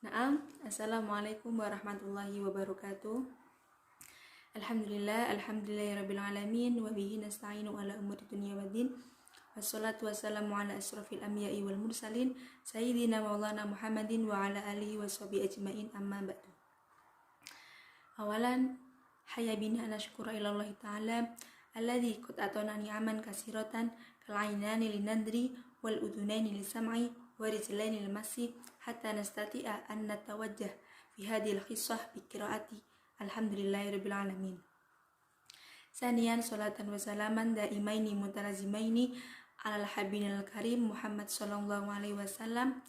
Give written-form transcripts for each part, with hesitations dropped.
Naam, Assalamualaikum warahmatullahi wabarakatuh. Alhamdulillahirrabbilalamin. Wabihi nasta'inu ala umuri dunia waddin. Wassalatu wassalamu ala asrafil anbiya'i wal mursalin Sayyidina maulana Muhammadin wa ala alihi wa sahbihi ajma'in, amma ba'du. Awalan, hayya bina nashkura ilallahi ta'ala alladhi qad atana ni'aman kasiratan kal'ainani linadri wal udunaini lisam'i wa rijlaini limasi hatta nastati'a an natawajjah fi hadhil qissah bi qiraati alhamdulillahirabbil alamin. Saniyan salatan wa salaman daimaini mutalazimaini alal habibinal karim Muhammad sallallahu alaihi wasallam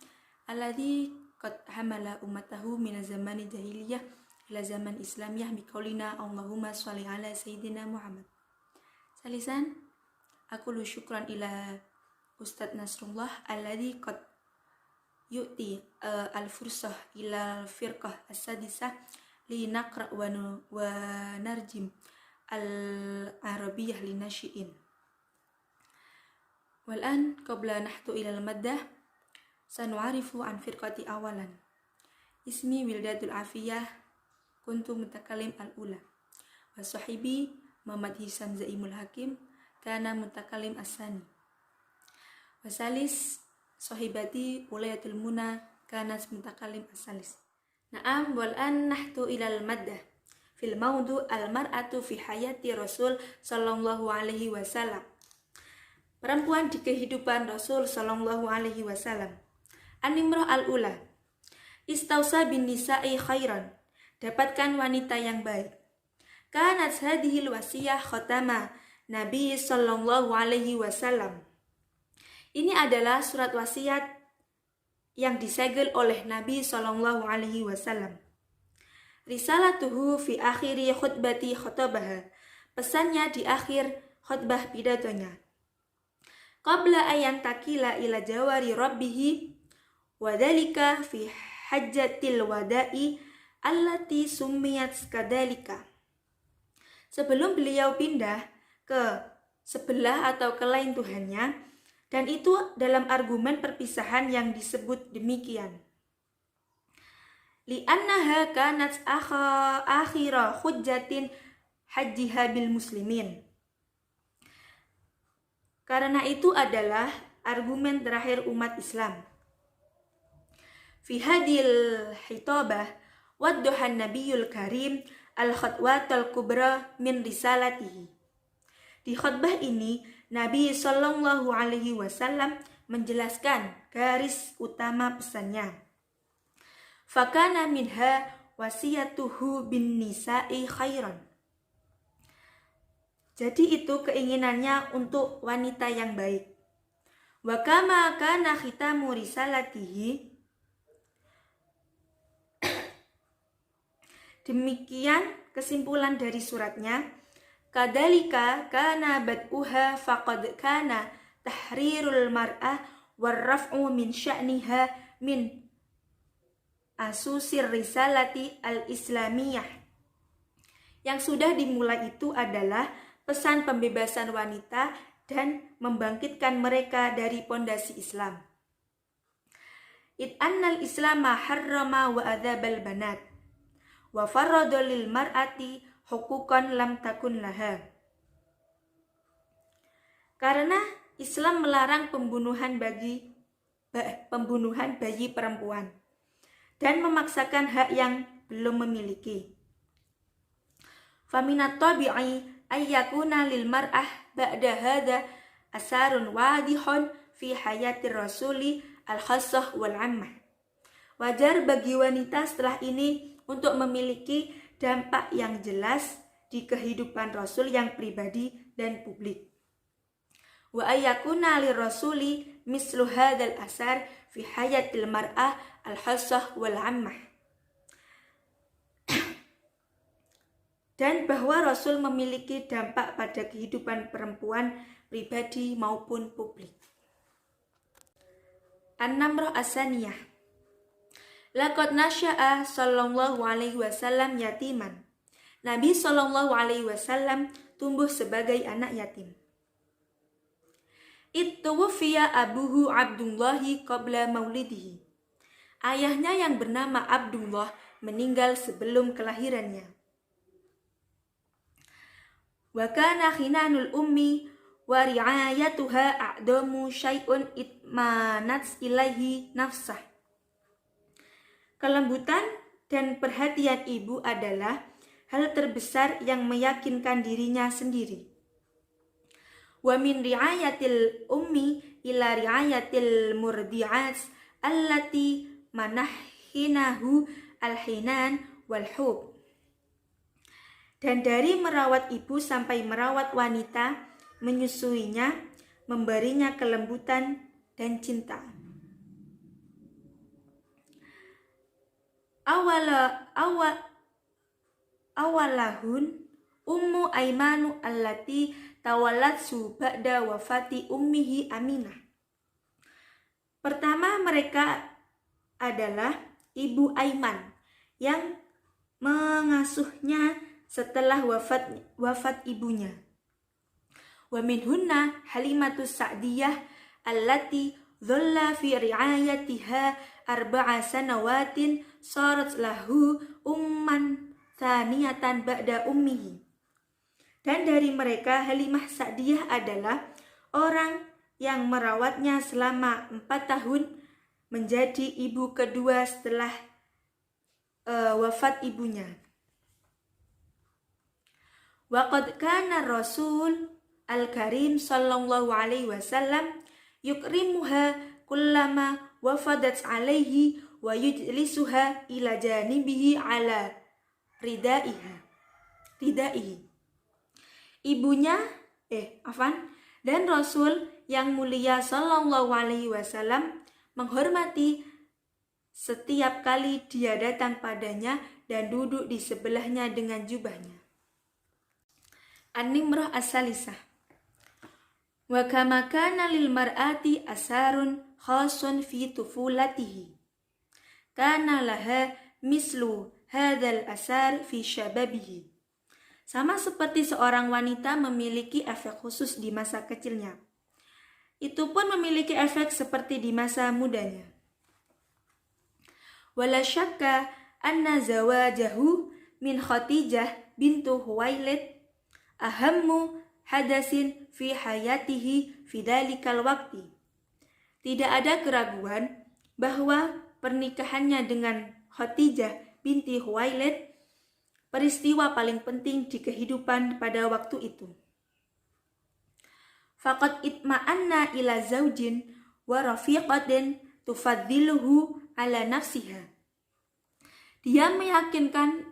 alladhi qad hamala ummatahu min zamani jahiliyah ila zaman islamiyah biqaulina Allahumma sholli ala sayyidina Muhammad. Salisan, aku syukran ila Ustadz Nasrullah alladhi qad yu'ti al-fursah ila firqah as-sadisah li naqra wa narjim al-arabiyyah li nasyi'in. Wal'an qabla nahtu ila al-maddah sanu'arifu an firqati awalan. Ismi Wildatul Afiyah, kuntu mutakalim al-ula, wa sahibi Muhammad Hisam Zaimul Hakim kana mutakalim as-sani, wa salis sahibati Ulayatul Muna kanat mutakalim as-salis. Na'am, wal'an nahtu ilal maddah fil maudu al-mar'atu fi hayati Rasul sallallahu alaihi wasallam. Perempuan di kehidupan Rasul sallallahu alaihi wasallam. An-nimrah al-ula, istausa bin nisa'i khairan, dapatkan wanita yang baik. Kanat hadhil wasiyah khatama Nabi sallallahu alaihi wasallam. Ini adalah surat wasiat yang disegel oleh Nabi sallallahu alaihi wasallam. Risalatuhu fi akhiri khutbati khutabaha, pesannya di akhir khutbah pidatonya. Qabla ayan takila ila jawari rabbihi, wadhalika fi hajjatil wada'i allati summiyat kadhalika. Sebelum beliau pindah ke sebelah atau ke lain Tuhannya, dan itu dalam argumen perpisahan yang disebut demikian. Li'annaha kanat akhira hujjatin hajjiha bil muslimin. Karena itu adalah argumen terakhir umat Islam. Fi hadil hitabah wadduhan nabiyul karim al-khatwatul kubra min risalatihi. Di khutbah ini Nabi sallallahu alaihi wasallam menjelaskan garis utama pesannya. Fakana minha wasiyatuhu bin nisa'i khairan. Jadi itu keinginannya untuk wanita yang baik. Wa kama kana khitamu risalatihi. Demikian kesimpulan dari suratnya. Kadalika kana bad'uha faqad kana tahrirul mar'ah warraf'u min sya'niha min asusir risalati al-islamiyah. Yang sudah dimulai itu adalah pesan pembebasan wanita dan membangkitkan mereka dari pondasi Islam. Id annal islama harrama wa adzabal banat wa farrada lil mar'ati hukukan lam takun laha. Karena Islam melarang pembunuhan bayi perempuan dan memaksakan hak yang belum memiliki. Faminat tabi'i ayyakuna lil mar'ah ba'da hadha asarun wadihun fi hayati rasuli al-khassah wal ammah. Wajar bagi wanita setelah ini untuk memiliki dampak yang jelas di kehidupan Rasul yang pribadi dan publik. Wa ayyakuna lirrasuli mislu hadzal asar fi hayatil mar'ah al-khassah wal 'ammah. Dan bahwa Rasul memiliki dampak pada kehidupan perempuan pribadi maupun publik. An-namrah as-saniyah. Laqad nasya'a sallallahu alaihi wasallam yatiman. Nabi sallallahu alaihi wasallam tumbuh sebagai anak yatim. Ittuwfiya abuhu Abdullahi qabla maulidihi. Ayahnya yang bernama Abdullah meninggal sebelum kelahirannya. Wa kana khinanul ummi wa ri'ayatuha a'damu syai'un itmanat ilaihi nafsah. Kelembutan dan perhatian ibu adalah hal terbesar yang meyakinkan dirinya sendiri. Wa min ri'ayatil ummi ila ri'ayatil murdi'at allati manahhinahu al-hinan wal hub. Dan dari merawat ibu sampai merawat wanita, menyusuinya, memberinya kelembutan dan cinta. Awalahun Ummu Aimanu allati tawallatsu ba'da wafati ummihi Aminah. Pertama mereka adalah Ibu Aiman yang mengasuhnya setelah wafat ibunya. Wa minhunna Halimatus Sa'diyah allati dhalla fi ri'ayatiha arba'a sanawatin sarat lahu umman thaniyatan ba'da ummihi. Dan dari mereka Halimah Sa'diyah adalah orang yang merawatnya selama 4 tahun, menjadi ibu kedua setelah wafat ibunya. Waqad kana Rasul Al-Karim sallallahu alaihi wasallam yukrimuha kullama wafadat alaihi wa yujlisuha ila janibihi ala ridaihi. Dan Rasul yang mulia sallallahu alaihi wasallam menghormati setiap kali dia datang padanya dan duduk di sebelahnya dengan jubahnya. An-Nimrah As-Salisah. Wa kama kana lil mar'ati asarun khasun fi tufulatihi, kana laha mislu hadzal asar fi syababihi. Sama seperti seorang wanita memiliki efek khusus di masa kecilnya, itu pun memiliki efek seperti di masa mudanya. Wala syakka anna zawajahu min Khadijah bintu Huwailid ahammu hadasin fi hayatihi fi dalikal waqti. Tidak ada keraguan bahwa pernikahannya dengan Khadijah binti Huwailid peristiwa paling penting di kehidupan pada waktu itu. Faqad itma'anna ila zaujin wa rafiqatin tufaddiluhu ala nafsiha. Dia meyakinkan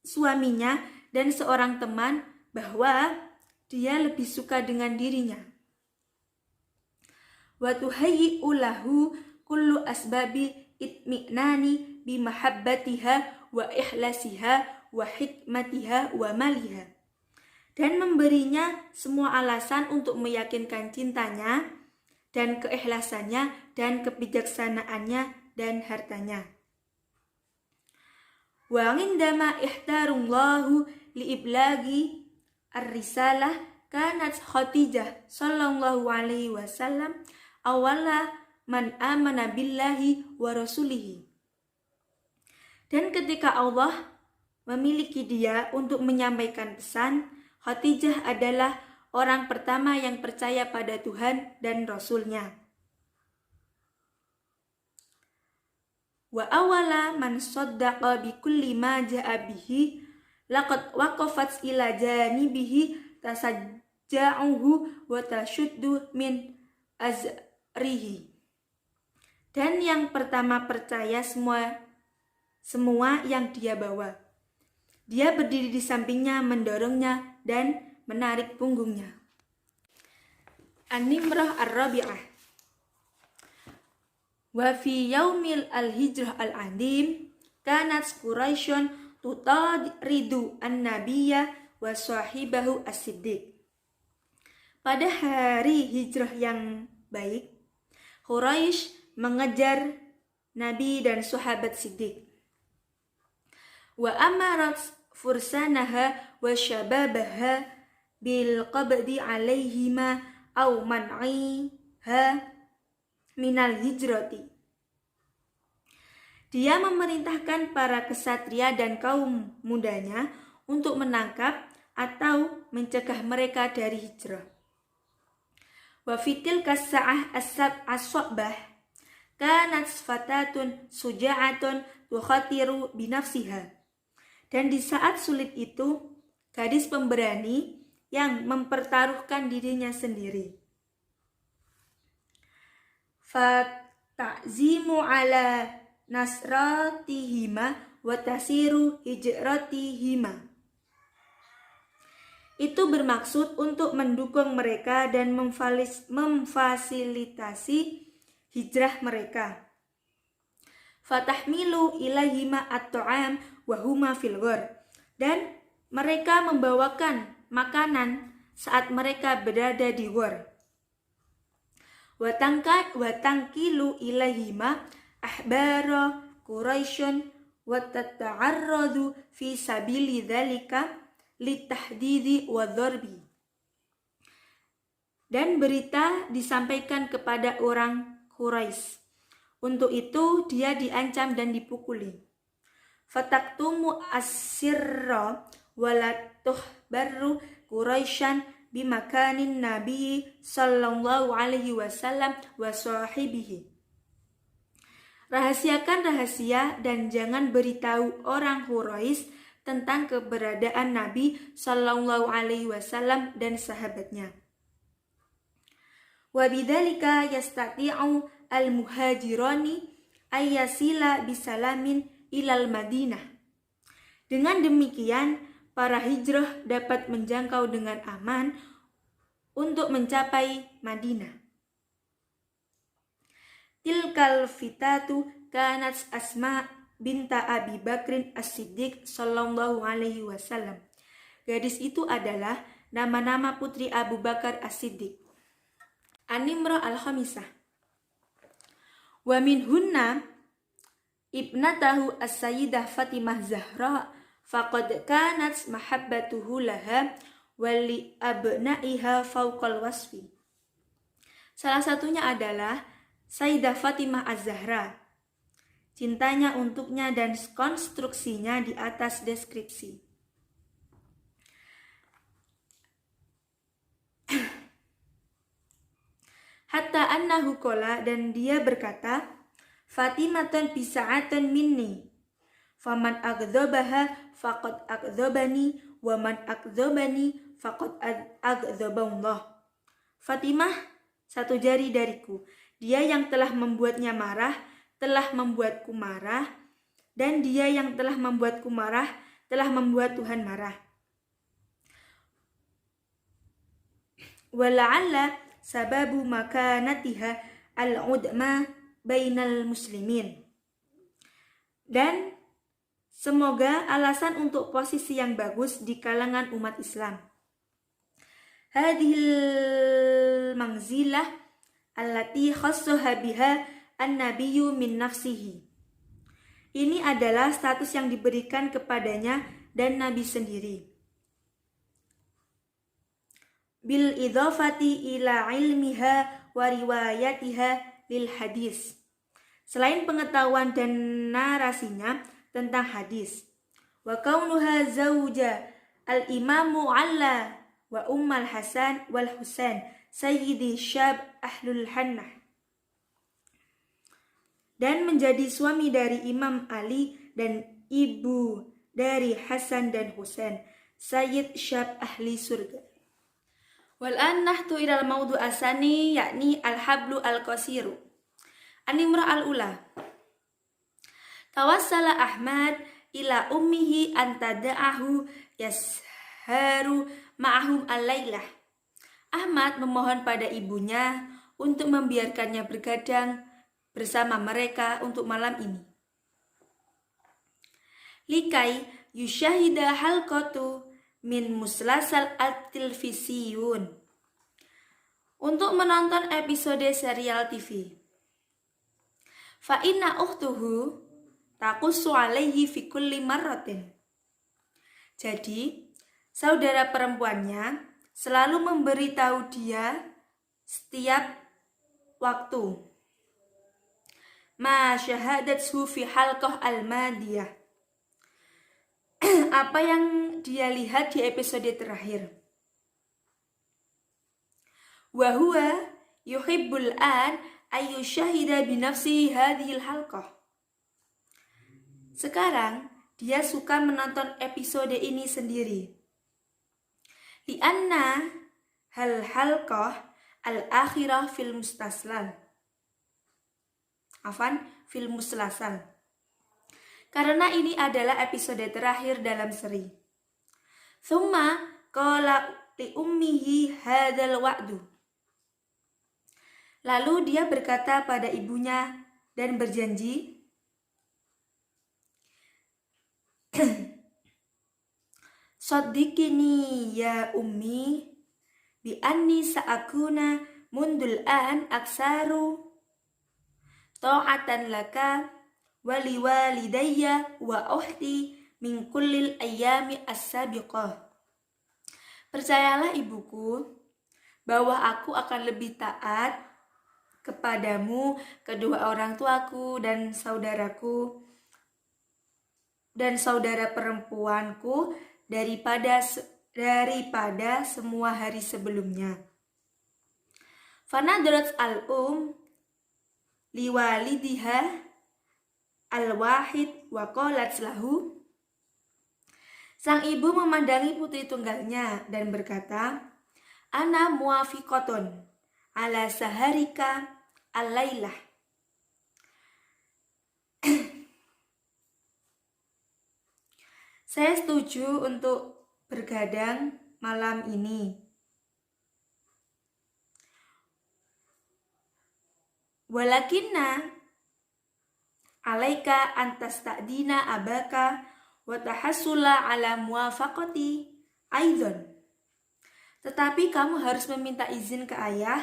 suaminya dan seorang teman bahwa dia lebih suka dengan dirinya. Wa tuhayyi'u lahu kullu asbabi itmi'nani bimahabbatiha wa ikhlasiha wa hikmatiha wa maliha. Dan memberinya semua alasan untuk meyakinkan cintanya dan keikhlasannya dan kebijaksanaannya dan hartanya. Wa indama ihtarullahu liiblagi ar-risalah kanat Khadijah sallallahu alaihi wasallam awala man amana billahi wa rasulihi. Dan ketika Allah memiliki dia untuk menyampaikan pesan, Khadijah adalah orang pertama yang percaya pada Tuhan dan Rasul-Nya. Wa awala man saddaqa bi kulli ma ja'a bihi laqad waqafat ila janibihi tasajja'uhu wa tashuddu min azrihi. Dan yang pertama percaya semua yang dia bawa. Dia berdiri di sampingnya, mendorongnya dan menarik punggungnya. An-Nimrah Ar-Rabi'ah. Wa fi yaumil al-hijrah al-adim kanat Quraisyun tutadridu an-nabiyya wa sahibahu as-siddiq. Pada hari hijrah yang baik, Quraisy mengejar Nabi dan sahabat Siddiq. Wa amarat fursanaha wa syababaha bil qabdi alaihima aw man'iha minal hijrati. Dia memerintahkan para kesatria dan kaum mudanya untuk menangkap atau mencegah mereka dari hijrah. Wa fitil kasa'ah as-sabbah kanat fatatun suja'atun tukhatiru binafsiha. Dan di saat sulit itu, gadis pemberani yang mempertaruhkan dirinya sendiri. Fata'zimu ala nasratihima wa tasiru hijratihima. Itu bermaksud untuk mendukung mereka dan memfasilitasi hijrah mereka. Fatahmilu ilaihima at-ta'am wa huma fil ghar. Dan mereka membawakan makanan saat mereka berada di ghar. Wa tankilu ilaihima ahbara Quraisyun wa tata'arradu fi sabili dzalika litahdidi wa dharbi. Dan berita disampaikan kepada orang Quraisy. Untuk itu dia diancam dan dipukuli. Fataktumu as-sirra walatuh barru Quraisyan bimakanin Nabi sallallahu alaihi wasallam wa sahibihi. Rahasiakan rahasia dan jangan beritahu orang Quraisy tentang keberadaan Nabi sallallahu alaihi wasallam dan sahabatnya. Wa bidzalika yastati'u al-muhajirani ayyasila bisalamin ilal Madinah. Dengan demikian, para hijrah dapat menjangkau dengan aman untuk mencapai Madinah. Tilkal fitatu kanat Asma binta Abi Bakrin As-Siddiq sallallahu alaihi wasallam. Gadis itu adalah nama-nama putri Abu Bakar As-Siddiq. An-Nimrah al-Khamisah. Wa minhunna ibnatahu as-sayyidah Fatimah Zahra faqad kanat mahabbatuhu laha wa li abna'iha fawqal wasfi. Salah satunya adalah Sayyidah Fatimah Az-Zahra. Cintanya untuknya dan konstruksinya di atas deskripsi. Hatta annahu qala, dan dia berkata, Fatimatan bisa'atan minni, faman agdzabaha faqad agdzabani, wa man agdzabani faqad agdzaballah. Fatimah satu jari dariku. Dia yang telah membuatnya marah, telah membuatku marah, dan dia yang telah membuatku marah, telah membuat Tuhan marah. Wala'alla sababu makanatiha al-udma bainal muslimin. Dan semoga alasan untuk posisi yang bagus di kalangan umat Islam. Hadhil manzilah allati khassaha biha an-nabiyyu min nafsihi. Ini adalah status yang diberikan kepadanya dan Nabi sendiri. Bil idhafati ila ilmiha wa riwayatiha lil hadis. Selain pengetahuan dan narasinya tentang hadis. Wa kaunuha zawja al-imamu alla wa ummal Hasan wal Husain sayyidi syab ahlul hannah. Dan menjadi suami dari Imam Ali dan ibu dari Hasan dan Husain, sayyid syab ahli surga. Wal-an nahtu ilal mawdu asani, yakni al-hablu al-qasiru. An-Nimrah al-ula. Tawassala Ahmad ila ummihi antada'ahu yasharu ma'ahum al-lailah. Ahmad memohon pada ibunya untuk membiarkannya bergadang bersama mereka untuk malam ini. Likai yushahida halqatu min muslasal at-tilvisiyun. Untuk menonton episode serial TV. Fa inna ukhtuhu taqussu alaihi fi kulli marratin. Jadi, saudara perempuannya selalu memberitahu dia setiap waktu. ma syahadathu fi halqah al-madiyah. Apa yang dia lihat di episode terakhir. Wa huwa yuhibbul an ayu syahida binafsihi hadhil halqah. Sekarang dia suka menonton episode ini sendiri. Lianna hal halqah al-akhirah fil mustaslal. Fil muslasal. Karena ini adalah episode terakhir dalam seri. Thumma qala li ummihi hadzal wa'du. Lalu dia berkata pada ibunya dan berjanji, Saddiqini ya ummi bi anni sa'akuna mundul an aksaru ta'atan laka wa liwalidayya wa uhti min kullil ayyami as-sabiqah. Percayalah ibuku bahwa aku akan lebih taat kepadamu, kedua orang tuaku dan saudaraku dan saudara perempuanku daripada semua hari sebelumnya. Fanadrat al-um liwalidiha al-wahid wa qalat lahu. Sang ibu memandangi putri tunggalnya dan berkata, Ana muafiqatun ala saharika al-lailah. Saya setuju untuk bergadang malam ini. Walakinna alaika antasta'dina abaka wa tahassula ala muwafaqati aidan. Tetapi kamu harus meminta izin ke ayah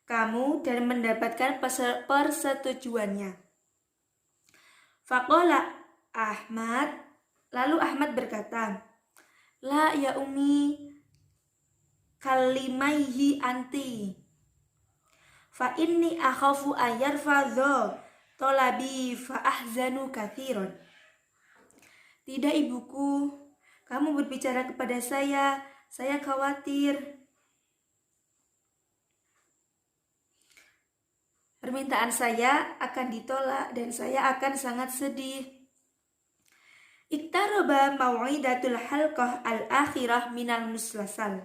kamu dan mendapatkan persetujuannya. Faqala Ahmad, lalu Ahmad berkata, La ya ummi kalimaihi anti fa inni akhafu ayarfa dho tolabi fa ahzanu kathiron. Tidak ibuku, kamu berbicara kepada saya khawatir permintaan saya akan ditolak dan saya akan sangat sedih. Iktaraba mau'idatul halqah al-akhirah minal muslasal.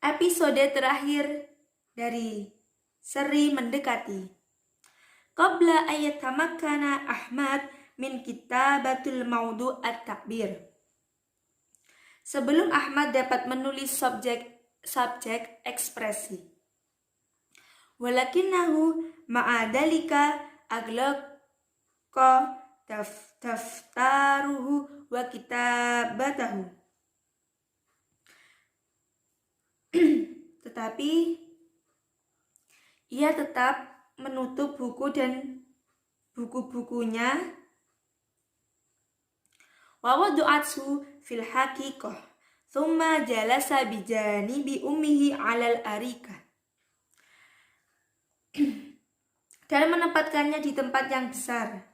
Episode terakhir dari seri mendekati. Qabla ayatamakkana Ahmad min kitabatul maudu' at-takbir. Sebelum Ahmad dapat menulis subjek ekspresi. Walakinahu ma'adalika aglaqa daftaruhu wa kitabatahu. Tetapi ia tetap menutup buku dan buku-bukunya. Wa wadu'athu fil haqiqah thumma jalasa bijanibi ummihi 'alal arika. Dan menempatkannya di tempat yang besar.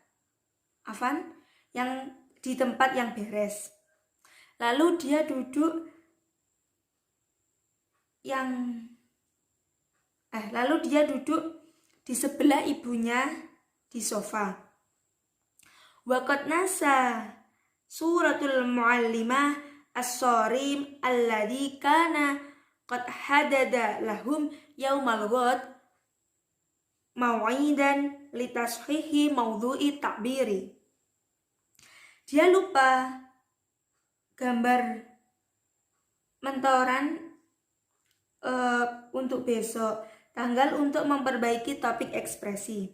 Di tempat yang beres. Lalu dia duduk di sebelah ibunya di sofa. Waqad nasa suratul muallimah as-sarim alladhi kana qad hadada lahum yaumal ghad mau'idan litashihi mawdu'i ta'biri. Dia lupa gambar mentoran untuk besok, tanggal untuk memperbaiki topik ekspresi.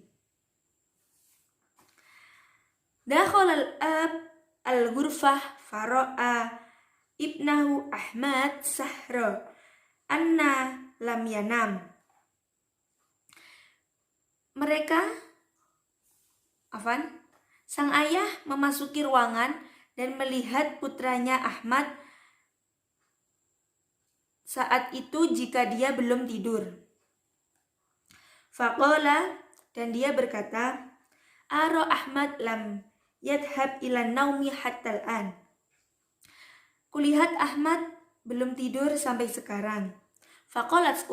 Dakhal al-ab al-ghurfah fara'a ibnahu Ahmad sahra anna lam yanam. Sang ayah memasuki ruangan dan melihat putranya Ahmad saat itu jika dia belum tidur. Faqala Dan dia berkata, Ara Ahmad lam yadhab ila naumi hatta al-an. Kulihat Ahmad belum tidur sampai sekarang. Faqalat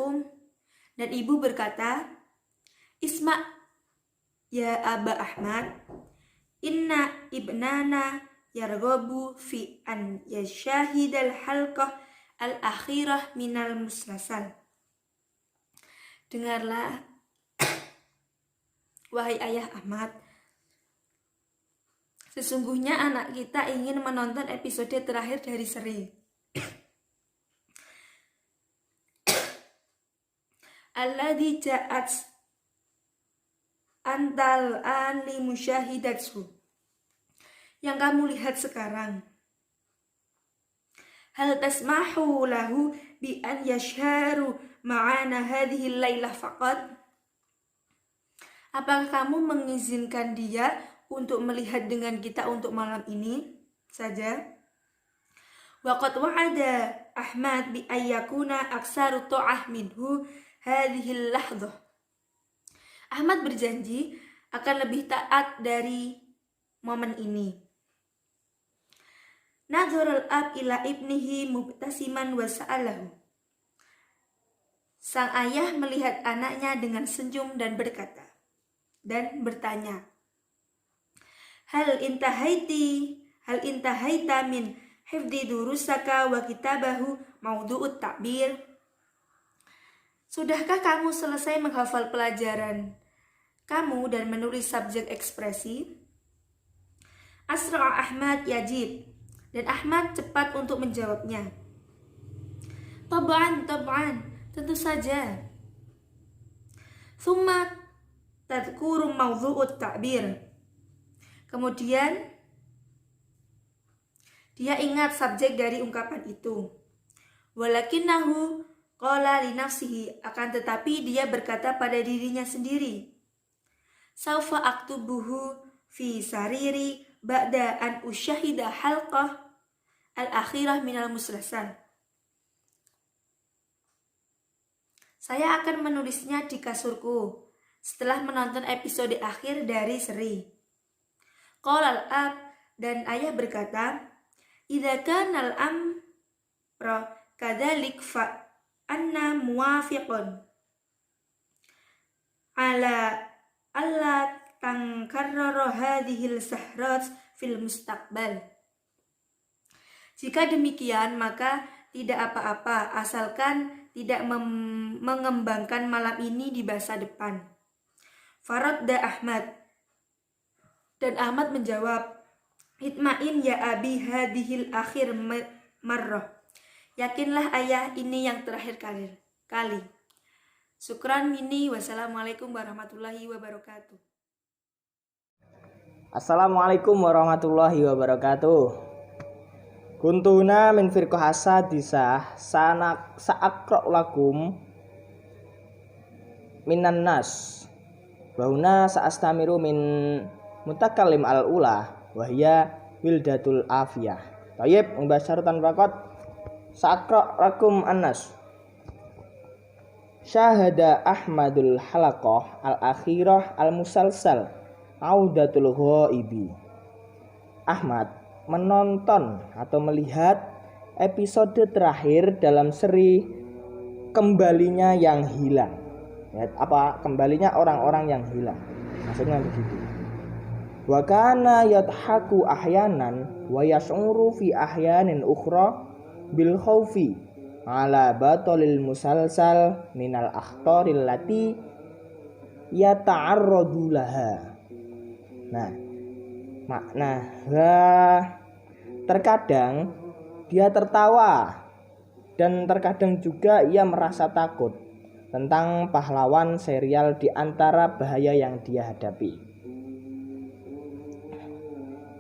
dan ibu berkata, Isma ya Aba Ahmad, inna ibnana yarghabu fi an yashahidal halqah al-akhirah minal muslasal. Dengarlah, wahai ayah Ahmad, sesungguhnya anak kita ingin menonton episode terakhir dari seri. Alladhi ja'at antal an li musyahidatsu, yang kamu lihat sekarang. Hal tasmahu lahu bi an yashharu ma'ana hadhihi lailah faqat? Apakah kamu mengizinkan dia untuk melihat dengan kita untuk malam ini saja? Waqad wa'ada Ahmad bi ayyakuna aksaru ta'ah minhu hadhihi lahdhah. Ahmad berjanji akan lebih taat dari momen ini. Nadharul ab ila ibnihi mubtasiman wa sa'alahu. Sang ayah melihat anaknya dengan senyum dan bertanya, Hal intahaita min hifdi durusaka wa kitabahu maudu'ut ta'bir? Sudahkah kamu selesai menghafal pelajaran kamu dan menulis subjek ekspresi? Asra Ahmad yajib, dan Ahmad cepat untuk menjawabnya. Tab'an, tentu saja. Thumma tadhkuru mawdhu'ut ta'bir. Kemudian dia ingat subjek dari ungkapan itu. Walakinnahu qala li nafsihi, akan tetapi dia berkata pada dirinya sendiri. Saufa aktubuhu fi sariri ba'da an usyahida halqah al-akhirah minal muslasal. Saya akan menulisnya di kasurku setelah menonton episode akhir dari seri. Qala al-ab, dan ayah berkata, Idza kana al-amra kadzalik fa anna muwafiqun ala alla tangkarrara hadhil sahrat fil mustaqbal. Jika demikian, maka tidak apa-apa asalkan tidak mengembangkan malam ini di masa depan. Faradda Ahmad, dan Ahmad menjawab, Itma'in ya abi hadhil akhir marrah. Yakinlah ayah, ini yang terakhir kali. Syukran mini, wassalamualaikum warahmatullahi wabarakatuh. Assalamualaikum warahmatullahi wabarakatuh. Kuntuna min firqah asadisah sa'aqra' lakum minan nas. Bahuna sa'astamiru min mutakallim al-ula wahya wildatul afiyah. Tayyib, mubasyarutan faqat sa'aqra' lakum an-nas. Syahada Ahmadul halaqah al-akhirah al-musalsal audatul ghaibi. Ahmad menonton atau melihat episode terakhir dalam seri Kembalinya yang Hilang. Ya, kembalinya orang-orang yang hilang. Maksudnya begitu. Wa kana yadhaku ahyanan wa yas'uru fi ahyanin ukhra bil khaufi ala batolil musalsal minal akhtaril lati yata'arradu laha. Terkadang dia tertawa dan terkadang juga ia merasa takut tentang pahlawan serial di antara bahaya yang dia hadapi.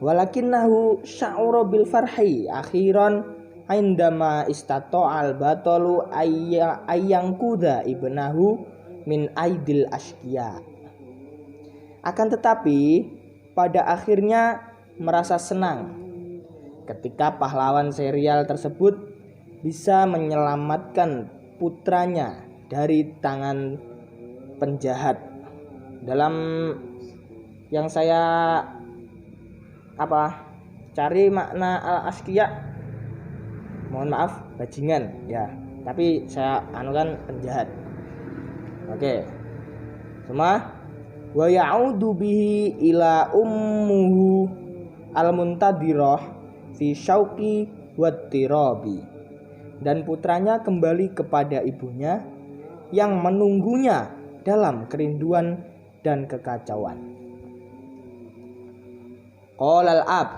Walakinnahu sya'ura bil farhi akhiran indama istata'al batalu ayyangkuda ibnahu min aidil asqiya. Akan tetapi pada akhirnya merasa senang ketika pahlawan serial tersebut bisa menyelamatkan putranya dari tangan penjahat. dalam yang saya cari makna al-asqiya, mohon maaf, bajingan ya, tapi saya anukan penjahat. Oke. Semua wa ya'udu bihi ila ummuhu al-muntadirah fi syauqi wattirabi, dan putranya kembali kepada ibunya yang menunggunya dalam kerinduan dan kekacauan. Qala al-ab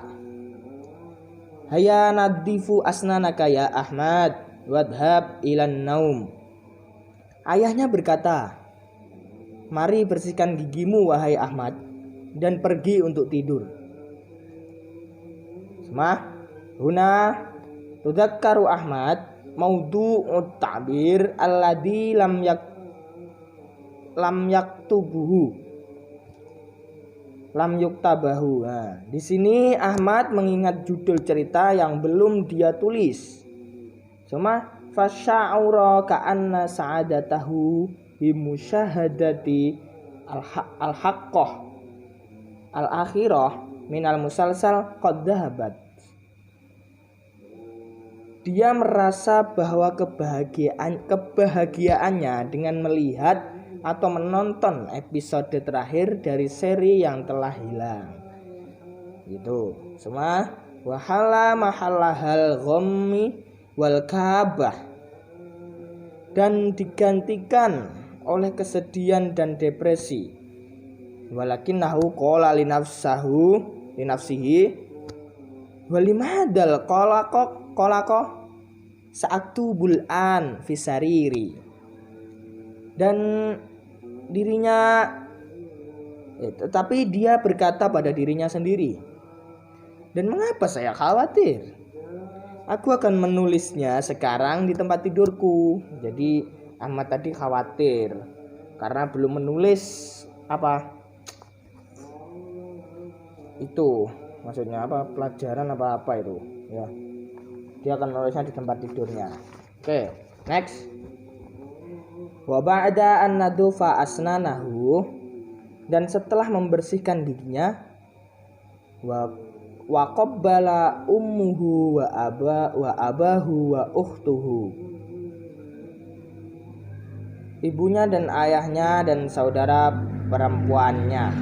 haya nadifu asnanaka ya Ahmad wadhab ilan naum. Ayahnya berkata, mari bersihkan gigimu wahai Ahmad dan pergi untuk tidur. Huna tudzakkaru Ahmad maudu'ut ta'bir alladhi lam yuktabahu. Nah, di sini Ahmad mengingat judul cerita yang belum dia tulis. Fasya'ura ka'anna sa'adatahu bimusyahadati al-haqqah al-akhirah minal musalsal qad dhahabat. Dia merasa bahwa kebahagiaannya dengan melihat atau menonton episode terakhir dari seri yang telah hilang. Gitu. Semua wahala mahallahal ghammi wal kabah, dan digantikan oleh kesedihan dan depresi. Walakinnahu qala li nafsihi walimadal qalaqo sa'aktubul an fisariri, dan dirinya tetapi dia berkata pada dirinya sendiri, dan mengapa saya khawatir? Aku akan menulisnya sekarang di tempat tidurku. Jadi Ahmad tadi khawatir karena belum menulis itu, maksudnya pelajaran apa itu ya. Dia akan menulisnya di tempat tidurnya. Oke, next. Wa ba'da an nadufa asnanahu, dan setelah membersihkan giginya, wa qabbala ummuhu wa abahu wa ukhtuhu, ibunya dan ayahnya dan saudara perempuannya.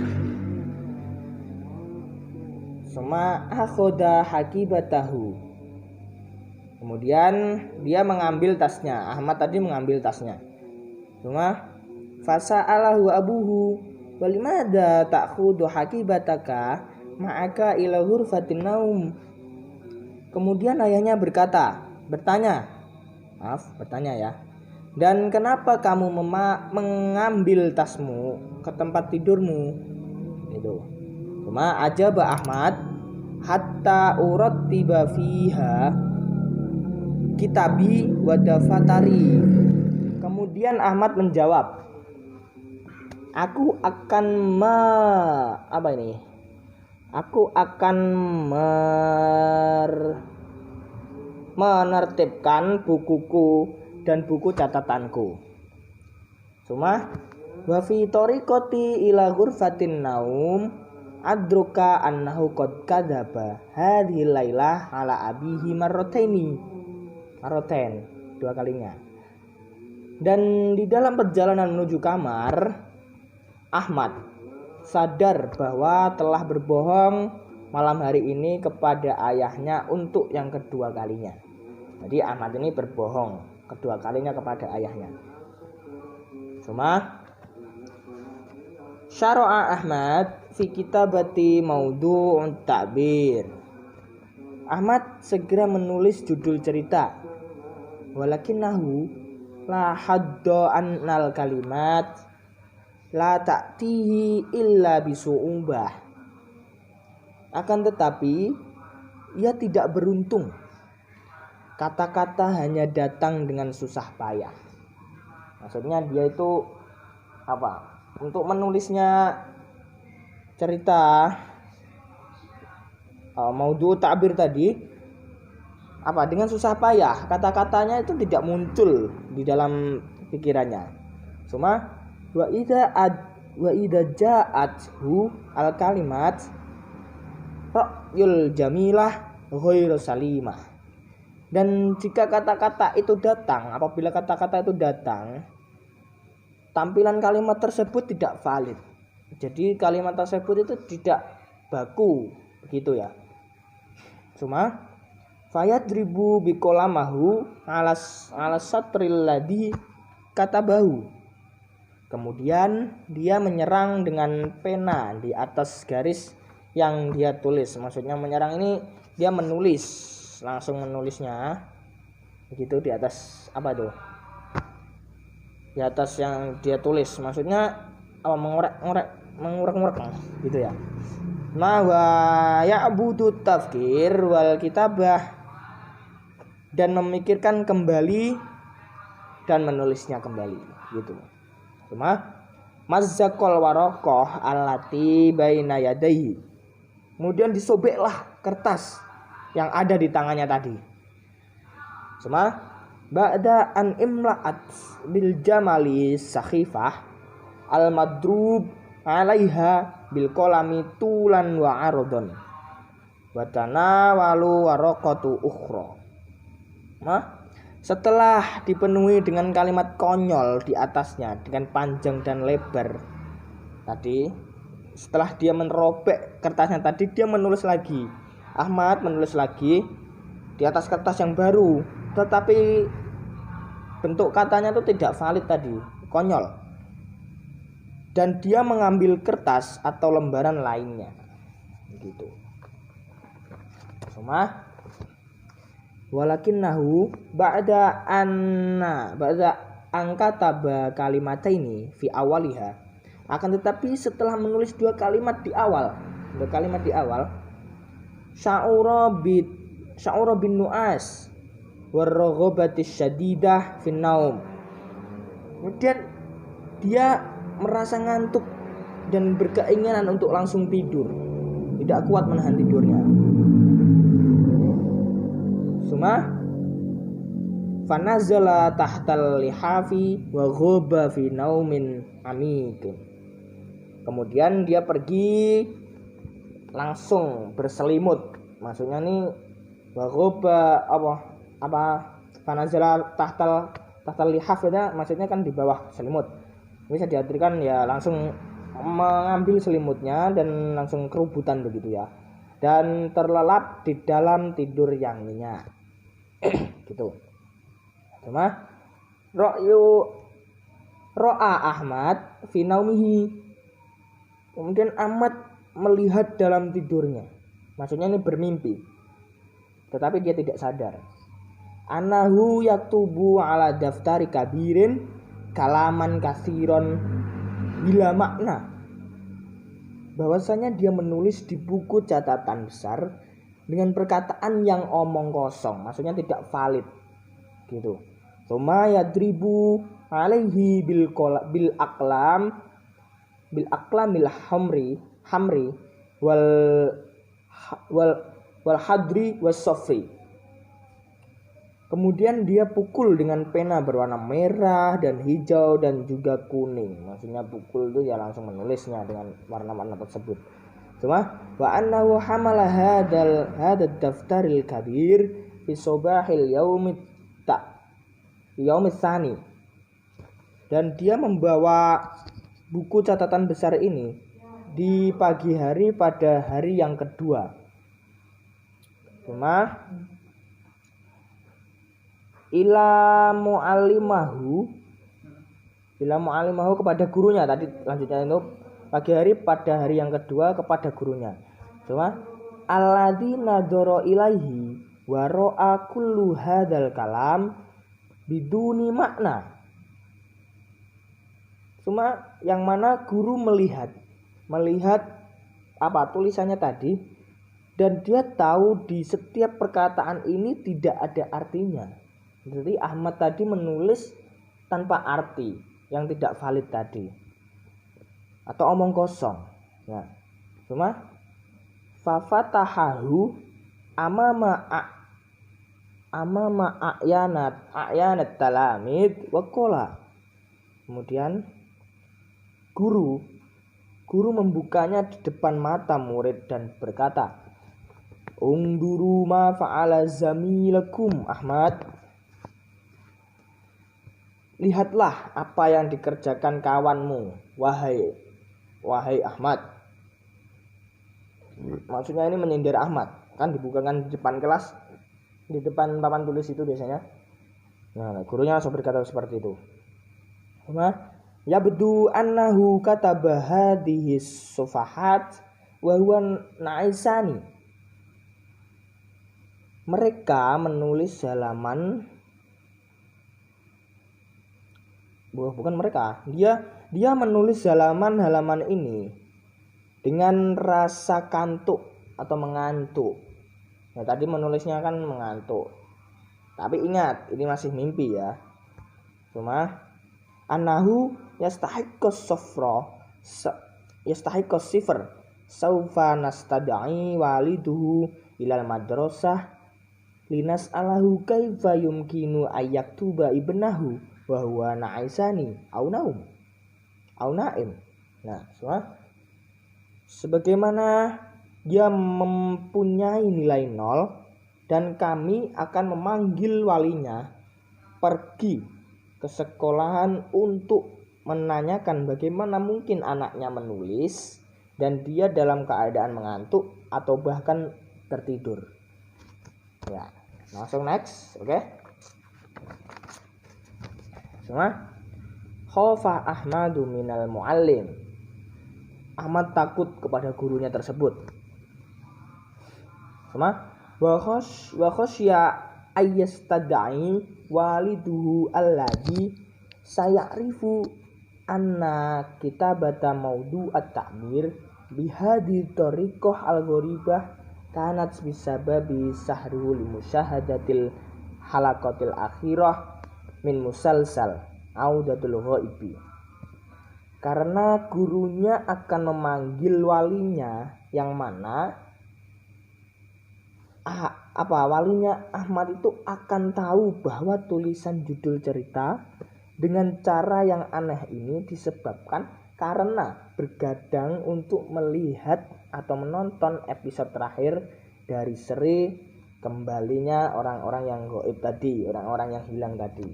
Suma akhoda hakibatahu, kemudian dia mengambil tasnya. Ahmad tadi mengambil tasnya. Suma fasa'alahu abuhu walimada ta'khudu hakibataka ma'aka ila ghurfatin naum. Kemudian ayahnya bertanya ya, dan kenapa kamu mengambil tasmu ke tempat tidurmu? Itu. Cuma ajaba Ahmad hatta urattiba fiha kitabi wa dafatari. Kemudian Ahmad menjawab, aku akan menertibkan bukuku dan buku catatanku. Cuma wa fi tariqati ila ghurfatin naum adruka annahu qad kadzaba hadhihi lailah ala abihi marratain, dua kalinya. Dan di dalam perjalanan menuju kamar, Ahmad sadar bahwa telah berbohong malam hari ini kepada ayahnya untuk yang kedua kalinya. Jadi Ahmad ini berbohong kedua kalinya kepada ayahnya. Cuma syara'a Ahmad fi kitabati maudu'un ta'bir. Ahmad segera menulis judul cerita. Walakinnahu la hadda annal kalimat la ta'tihi illa bisu'ubah. Akan tetapi ia tidak beruntung. Kata-kata hanya datang dengan susah payah. Maksudnya dia itu untuk menulisnya cerita maudu ta'bir tadi dengan susah payah, kata-katanya itu tidak muncul di dalam pikirannya. Cuma wa idza wa idza ja'athu al kalimat ra'yul jamilah ghairu salimah. Dan jika kata-kata itu datang, apabila kata-kata itu datang, tampilan kalimat tersebut tidak valid. Jadi kalimat tersebut itu tidak baku, begitu ya. Cuma fayadribu biqalamahu alas satril ladhi katabahu. Kemudian dia menyerang dengan pena di atas garis yang dia tulis. Maksudnya menyerang ini dia menulis, langsung menulisnya begitu di atas apa tuh? Di atas yang dia tulis. Maksudnya apa, mengurek-ngurek gitu ya. Wa ya'budu tafkir wal kitabah, dan memikirkan kembali dan menulisnya kembali gitu. Cuma mazzaqal waraqah allati baina yadayhi. Kemudian disobeklah kertas yang ada di tangannya tadi. Cuma ba'da an imla'at bil jamali sakhifah al madrub 'alaiha bil qalami tulan wa aradon wa tanawalu waraqatu ukhra. Setelah dipenuhi dengan kalimat konyol di atasnya dengan panjang dan lebar tadi, setelah dia merobek kertasnya tadi, dia menulis lagi. Ahmad menulis lagi di atas kertas yang baru, tetapi bentuk katanya itu tidak valid tadi, konyol. Dan dia mengambil kertas atau lembaran lainnya gitu. Cuma walakinnahu ba'da angkataba kalimataini fi awaliha, akan tetapi setelah menulis dua kalimat di awal sya'ura bin nu'as warraghabatis syadidah fin naum. Kemudian dia merasa ngantuk dan berkeinginan untuk langsung tidur, tidak kuat menahan tidurnya. Suma fanazala tahtal lihafi wa ghaba fi naumin amikin. Kemudian dia pergi langsung berselimut. Maksudnya nih wa ghaba apa fanazala tahtal lihaf itu maksudnya kan di bawah selimut. Bisa diartikan ya langsung mengambil selimutnya dan langsung kerubutan begitu ya. Dan terlelap di dalam tidur yang nyenyak. Gitu. Cuma ro'a Ahmad fi naumihi. Kemudian Ahmad melihat dalam tidurnya. Maksudnya ini bermimpi. Tetapi dia tidak sadar. Anahu yaktubu ala daftari kabirin kalaman kasiron bila makna. Bahwasanya dia menulis di buku catatan besar dengan perkataan yang omong kosong, maksudnya tidak valid gitu. Tsumma yadribu alaihi bil aqlamil hamri wal hadri was sofri. Kemudian dia pukul dengan pena berwarna merah dan hijau dan juga kuning. Maksudnya pukul itu ya langsung menulisnya dengan warna-warna tersebut. Cuma wa annahu hamala hadal daftaril kabir fi sobahil yaumit tsani. Dan dia membawa buku catatan besar ini di pagi hari pada hari yang kedua. Cuma ila mu'allimahu kepada gurunya. Tadi lanjutnya itu pagi hari pada hari yang kedua kepada gurunya. Cuma alladzi nadhara ilaihi wa ra'a kullu hadzal kalam biduni makna. Cuma yang mana guru melihat apa tulisannya tadi, dan dia tahu di setiap perkataan ini tidak ada artinya. Jadi Ahmad tadi menulis tanpa arti yang tidak valid tadi, atau omong kosong. Nah, cuma fafatahahu amama a'yanat talamid wa qala. Kemudian guru Guru membukanya di depan mata murid dan berkata, "Ungduru ma fa'ala zamilakum Ahmad." Lihatlah apa yang dikerjakan kawanmu, wahai Ahmad. Maksudnya ini menyindir Ahmad. Kan dibukakan di depan kelas, di depan papan tulis itu biasanya. Nah, gurunya langsung berkata seperti itu. Yabdu annahu kataba hadhihi sufahat wa huwa naisani. Mereka menulis halaman, bukan mereka, dia menulis halaman ini dengan rasa kantuk atau mengantuk. Nah, tadi menulisnya kan mengantuk. Tapi ingat, ini masih mimpi ya. Cuma annahu yastahiqqus sifr saufa nastad'i waliduhu ilal madrasah linas alahu kaifa yumkinu ayyaktuba ibnahu wa huwa na'isani au naim. Nah, sebagaimana dia mempunyai nilai 0 dan kami akan memanggil walinya pergi ke sekolahan untuk menanyakan bagaimana mungkin anaknya menulis dan dia dalam keadaan mengantuk atau bahkan tertidur. Ya, langsung next, oke? Semua khofa Ahmadu minal muallim. Ahmad takut kepada gurunya tersebut. Semua wa khosya ayyastadai waliduhu alladhi sayarifu anna kitabata maudu at-ta'mir bihadi tariqah al-gharibah kanat bisababi sahruhu limusyahadatil halaqatil akhirah min musalsal audatul ghaibi. Karena gurunya akan memanggil walinya yang mana walinya Ahmad itu akan tahu bahwa tulisan judul cerita dengan cara yang aneh ini disebabkan karena bergadang untuk melihat atau menonton episode terakhir dari seri kembalinya orang-orang yang gaib tadi, orang-orang yang hilang tadi.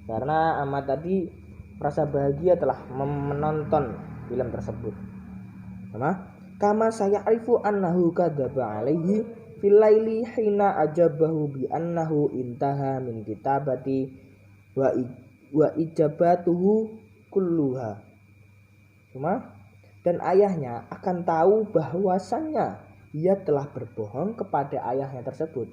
Karena Ahmad tadi merasa bahagia telah menonton film tersebut. Kama sayarifu annahu kadzaba alaihi fil laili hina ajabahu bi annahu intaha min kitabati wa ijabatuhu kulluha. Dan ayahnya akan tahu bahwasannya ia telah berbohong kepada ayahnya tersebut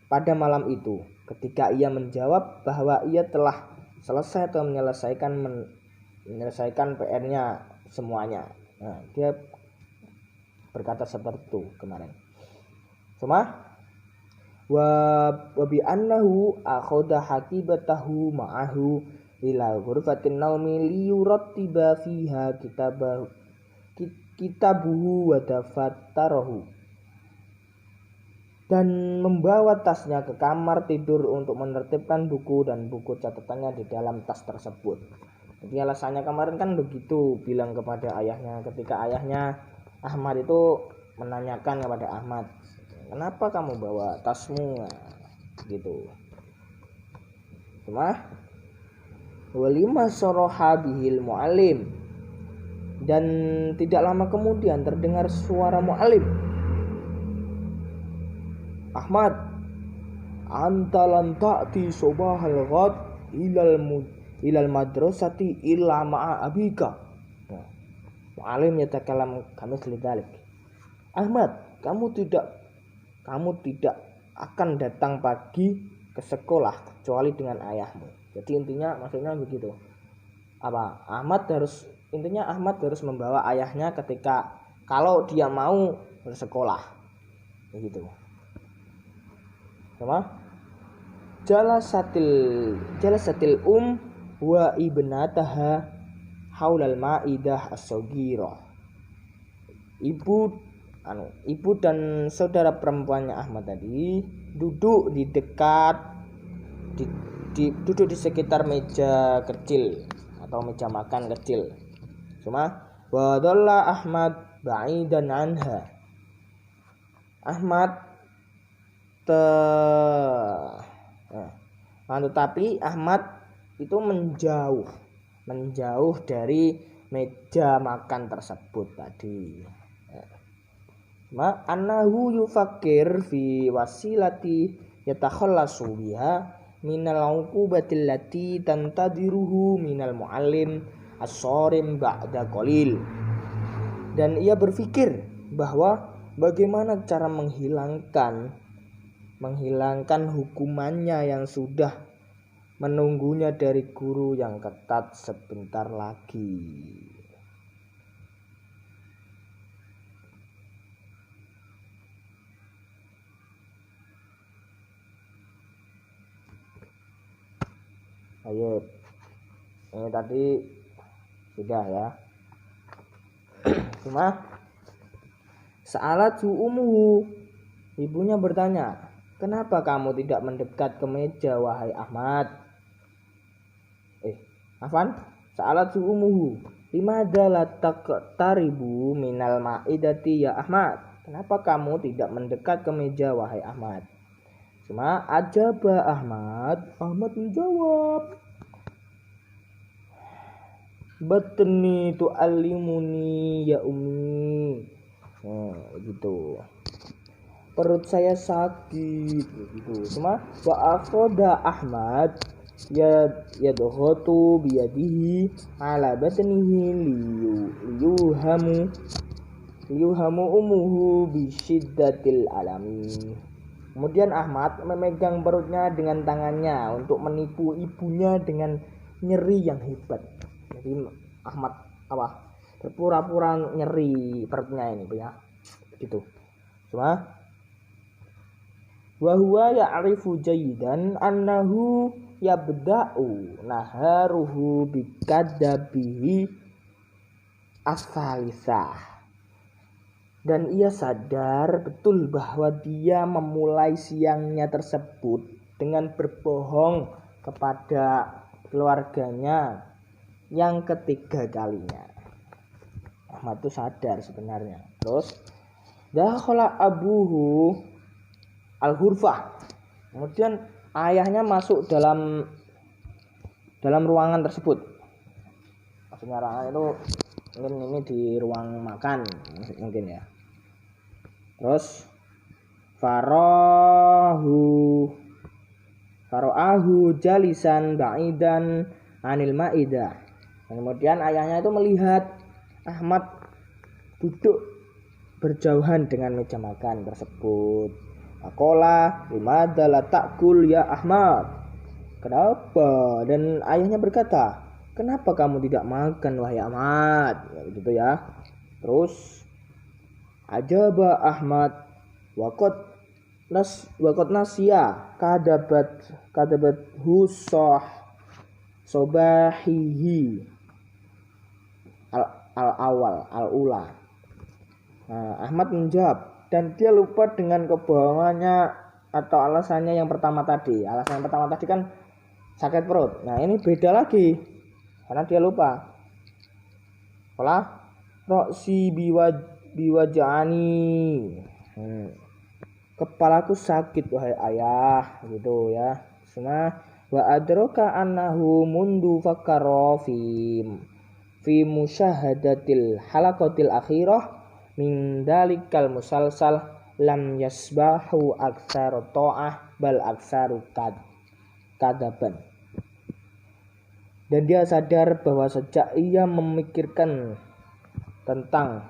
pada malam itu ketika ia menjawab bahwa ia telah selesai atau menyelesaikan PR-nya semuanya. Nah, dia berkata seperti itu kemarin. Wa bi annahu akhadha hakibatahu ma'ahu ila ghurfatin naumi liyurattiba fiha kitabuhu wa dafatarahu, dan membawa tasnya ke kamar tidur untuk menertibkan buku dan buku catatannya di dalam tas tersebut. Jadi alasannya kemarin kan begitu bilang kepada ayahnya ketika ayahnya Ahmad itu menanyakan kepada Ahmad, kenapa kamu bawa tasmu? Gitu. Cuma walima soroha bihil mu'alim, dan tidak lama kemudian terdengar suara mu'alim. Ahmad, anta lan ta'ti sobahal ghad ilal madrasati illa ma'a abika. Mu'alim yatakalam kamitsli dzalik. Ahmad, kamu tidak akan datang pagi ke sekolah kecuali dengan ayahmu. Jadi intinya maksudnya begitu. Ahmad harus membawa ayahnya ketika kalau dia mau bersekolah. Begitu. Sama? Jalasatil wa ibnataha haulal ma'idah as-saghirah. Ibu dan saudara perempuannya Ahmad tadi duduk duduk di sekitar meja kecil atau meja makan kecil. Cuma Wa dhalla Ahmad ba'idan anha. Ahmad tetapi Ahmad itu menjauh dari meja makan tersebut tadi. Ma annahu yufakir fi wasilati yatakhallasu biha minal uqubati allati tantadiruhu minal muallim as-sarim ba'da qalil. Dan ia berpikir bahwa bagaimana cara menghilangkan hukumannya yang sudah menunggunya dari guru yang ketat sebentar lagi. Ayo, ini tadi sudah ya. Cuma sa'alat umuhu, ibunya bertanya, kenapa kamu tidak mendekat ke meja wahai Ahmad? Sa'alat umuhu, limadza la taqtaribu minal ma'idati ya Ahmad? Kenapa kamu tidak mendekat ke meja wahai Ahmad? Cuma ajaba Ahmad menjawab, batni tu'allimuni ya ummi. Gitu. Perut saya sakit gitu. Cuma wa akhoda Ahmad yadghatu biyadihi ala batnihi liyuhamu umuhu bisyiddatil alami. Kemudian Ahmad memegang perutnya dengan tangannya untuk menipu ibunya dengan nyeri yang hebat. Jadi Ahmad berpura-pura nyeri perutnya ini ya. Gitu. Cuma wa huwa ya'rifu jayyidan annahu yabda'u naharuhu bikadabihi as-salisah. Dan ia sadar betul bahwa dia memulai siangnya tersebut dengan berbohong kepada keluarganya yang ketiga kalinya. Ahmad itu sadar sebenarnya. Terus dakhala abuhu al-ghurfah. Kemudian ayahnya masuk dalam ruangan tersebut. Maksudnya ruangan itu mungkin ini di ruang makan mungkin ya. Terus faro'ahu jalisan ba'idan anil ma'idah. Kemudian ayahnya itu melihat Ahmad duduk berjauhan dengan meja makan tersebut. Aqala limadza la ta'kul ya Ahmad? Kenapa? Dan ayahnya berkata, kenapa kamu tidak makan wahai Ahmad? Gitu ya. Terus ajaba Ahmad waqad nasya kadabat husah sobahihi al-ula. Ahmad menjawab, dan dia lupa dengan kebohongannya atau alasannya yang pertama tadi. Alasan yang pertama tadi kan sakit perut. Nah ini beda lagi karena dia lupa. Roksi biwajani, kepalaku sakit wahai ayah, gitu ya. Semua wa adraka annahu mundu fakara fi musyahadatil halaqatil akhirah min dalikal musalsal lam yasbahu aktsaru ta'ah bal aktsaru kadaban. Dan dia sadar bahwa sejak ia memikirkan tentang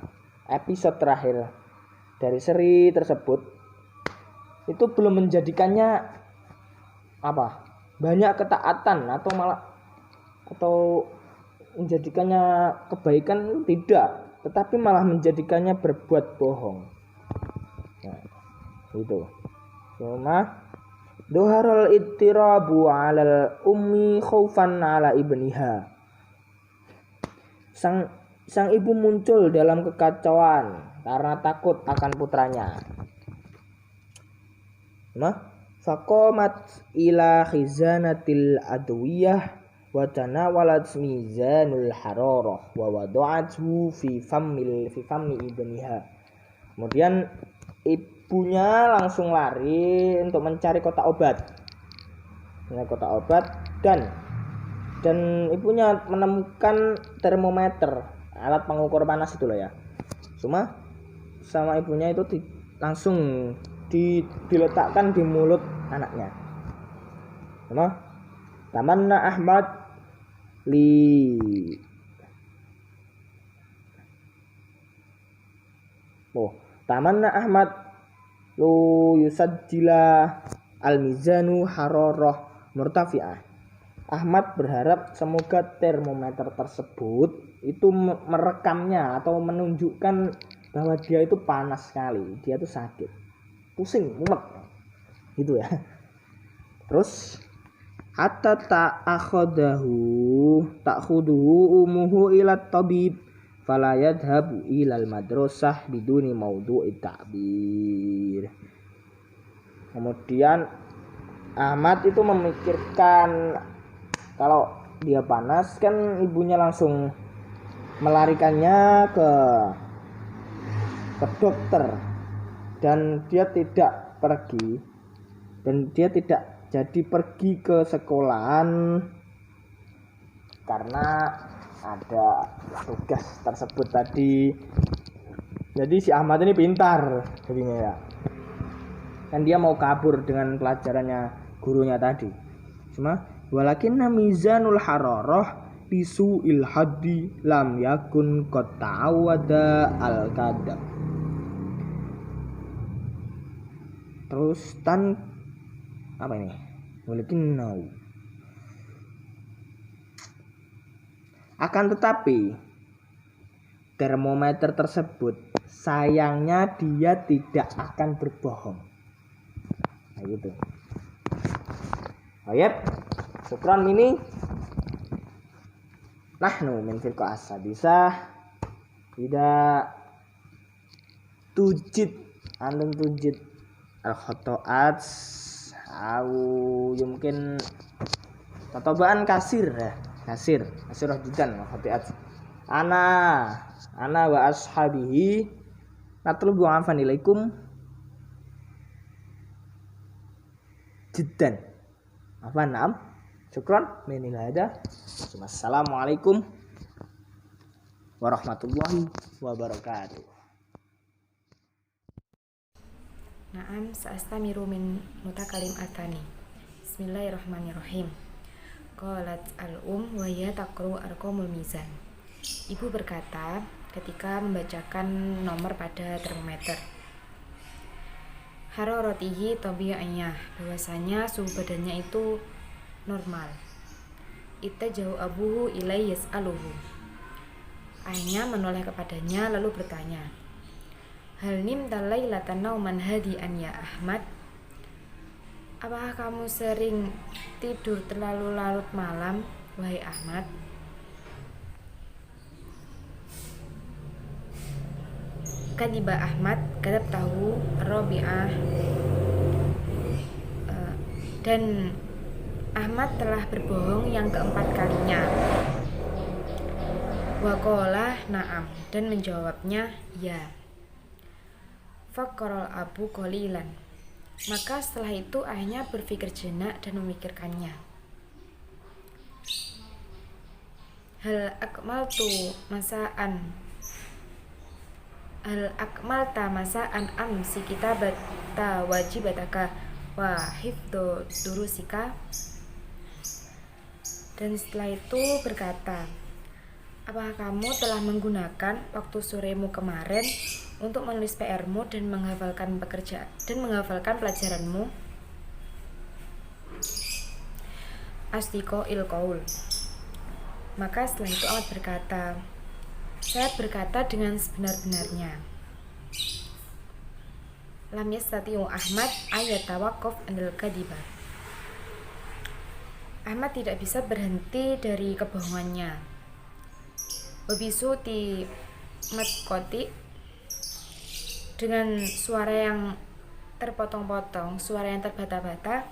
episode terakhir dari seri tersebut, itu belum menjadikannya banyak ketaatan atau menjadikannya kebaikan, tidak, tetapi malah menjadikannya berbuat bohong. Nah, itu. Cuma doharul ittirabu 'alal ummi khaufan 'ala ibniha. Sang ibu muncul dalam kekacauan karena takut akan putranya. Faqamat ila khizanatil adwiyah wa tanawalat mizanul hararah wa wada'athu fi fammi ibniha. Kemudian ibunya langsung lari untuk mencari kotak obat. Dan ibunya menemukan termometer, alat pengukur panas itu loh ya. Cuma sama ibunya itu langsung diletakkan di mulut anaknya. Tamanna Ahmad lu yusajjila al-mizanu hararah murtafi'ah. Ahmad berharap semoga termometer tersebut itu merekamnya atau menunjukkan bahwa dia itu panas sekali, dia itu sakit, pusing, mumet gitu ya. Terus hatta ta'khuduhu umuhu ila tabib fala yadhhabu ilal madrasah biduni maudhu'i ta'bir. Kemudian Ahmad itu memikirkan kalau dia panas kan ibunya langsung melarikannya ke dokter dan dia tidak jadi pergi ke sekolahan karena ada tugas tersebut tadi. Jadi si Ahmad ini pintar jadinya ya. Kan dia mau kabur dengan pelajarannya gurunya tadi. Cuma walakinna mizanul hararah bisu'il haddi lam yakun qad ta'awada al-kadab. Terus apa ini? Walakinna. Akan tetapi termometer tersebut sayangnya dia tidak akan berbohong. Nah gitu. Ayat syukran ini nahnu min firqa as-sadisah tidak tujid al-khata'at au mungkin tatobaan kasir jidan al-khata'at ana wa ashabihi natlubu afan ilaikum jiddan afan na'am syukran min hada. Assalamualaikum warahmatullahi wabarakatuh. Naam sa'astamiru min mutakalim atani. Bismillahirrahmanirrahim. Qalat al-um wa hiya taqru arqamul mizan. Ibu berkata ketika membacakan nomor pada termometer. Hararatihi tabi'iyah, bahwasanya suhu badannya itu normal. Itajau abuhu ilai yas'aluhu. Ayahnya menoleh kepadanya lalu bertanya, hal nimta lailatan nauman hadi'an ya Ahmad? Apakah kamu sering tidur terlalu larut malam, wahai Ahmad? Kadiba Ahmad, kadab tahu Rabi'ah, dan Ahmad telah berbohong yang keempat kalinya. Waqala na'am, dan menjawabnya ya. Faqarul abu qalilan, maka setelah itu ayahnya berpikir jenak dan memikirkannya. Hal akmalta masaan amsi kitabata wajibataka wa hifdhu durusika. Dan setelah itu berkata, apakah kamu telah menggunakan waktu soremu kemarin untuk menulis PR-mu dan menghafalkan pelajaranmu? Asdiqo il-qaul. Maka setelah itu Ahmad berkata, saya berkata dengan sebenar-benarnya. Lam yastati'u Ahmad ayatawaqqaf anil kadiba. Ahmad tidak bisa berhenti dari kebohongannya. Wabisuti matkoti, dengan suara yang terpotong-potong, suara yang terbata-bata.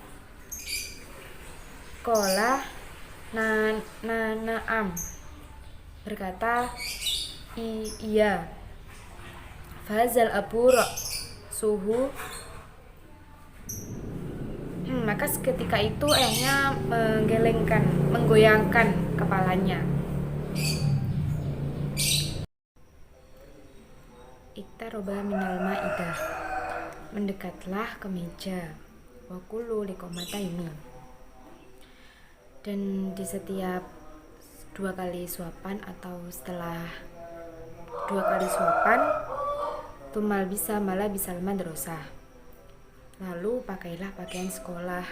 Qala Naam, berkata, iya. Fazal abu suhu, maka seketika itu ayahnya menggoyangkan kepalanya. Iktaroba minal ma'idah, mendekatlah ke meja. Wakulu liqomataini, dan di setiap 2 kali suapan atau setelah 2 kali suapan, tumal bisa malah bisa madrasah, lalu pakailah pakaian sekolah.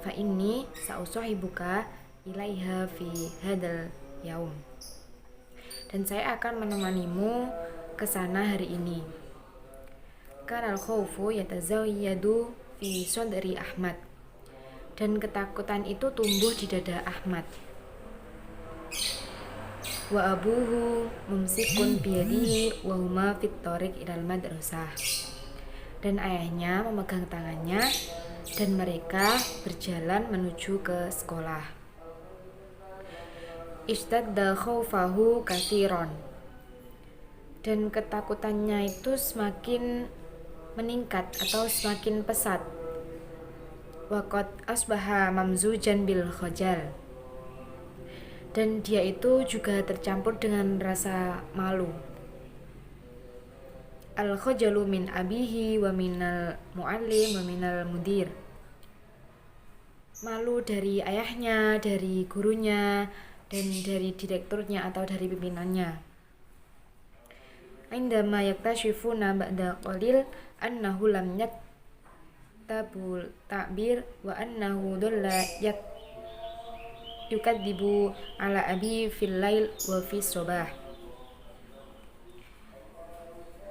Fa inni sa'usohibuka ilaiha fi hadal yaum, dan saya akan menemanimu ke sana hari ini. Kanal khawfu yatazayyadu fi sadri Ahmad, dan ketakutan itu tumbuh di dada Ahmad. Wa abuhu mumsikun biyadihi wa huma fit thariq ilal madrasah, dan ayahnya memegang tangannya dan mereka berjalan menuju ke sekolah. Ishtadda khawfahu kathiron, dan ketakutannya itu semakin meningkat atau semakin pesat. Waqad asbaha mamzujan bil khajal, dan dia itu juga tercampur dengan rasa malu. Al-khajalu min abihi wa minal muallim wa minal mudir, malu dari ayahnya, dari gurunya, dan dari direkturnya atau dari pimpinannya. Indama yaktashifuna ba'da qalil annahu lam yaktabul ta'bir wa annahu dhalla yukadzibu ala abi fil lail wa fis sobah.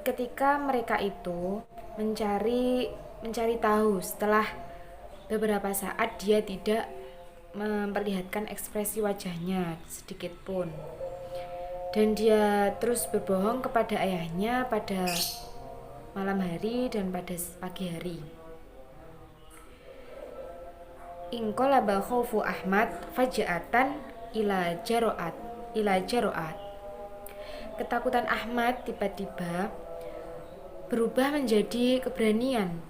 Ketika mereka itu mencari tahu, setelah beberapa saat dia tidak memperlihatkan ekspresi wajahnya sedikit pun, dan dia terus berbohong kepada ayahnya pada malam hari dan pada pagi hari. Inqalaba khawfu Ahmad faja'atan ila jaro'at. Ketakutan Ahmad tiba-tiba berubah menjadi keberanian.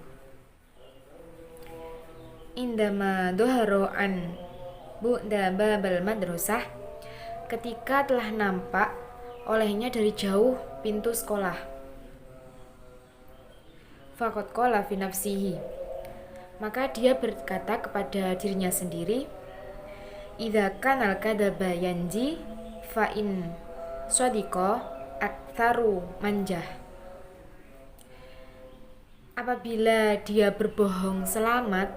Indama doharo an bu'da babal madrasah, ketika telah nampak olehnya dari jauh pintu sekolah. Faqad qala fi nafsihi, maka dia berkata kepada dirinya sendiri, idza kanal kadaba yanji fa in shadiqa aktsaru manjah. Apabila dia berbohong selamat,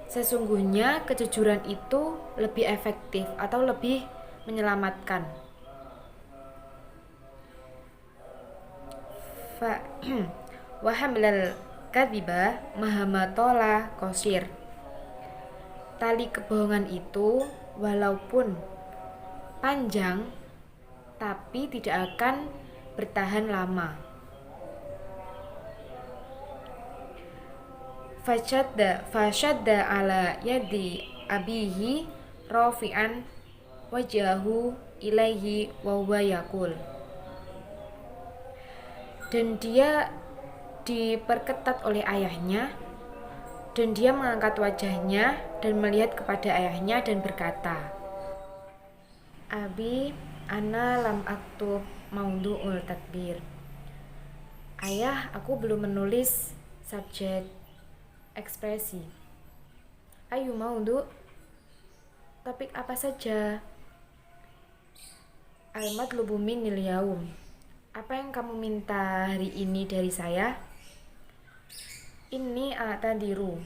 sesungguhnya kejujuran itu lebih efektif atau lebih menyelamatkan. Wa hamlal kadziba mahamatola qasir. Tali kebohongan itu walaupun panjang tapi tidak akan bertahan lama. Fashadda ala yadi abihi rafi'an wajahu ilaihi wa huwa yaqul, dan dia diperketat oleh ayahnya, dan dia mengangkat wajahnya dan melihat kepada ayahnya dan berkata, Abi, ana lam aktub maudu'ul takbir. Ayah, aku belum menulis subjek ekspresi. Ayu maudu, topik apa saja? Al-matlubu minil yaum, apa yang kamu minta hari ini dari saya? Ini a'tadiru,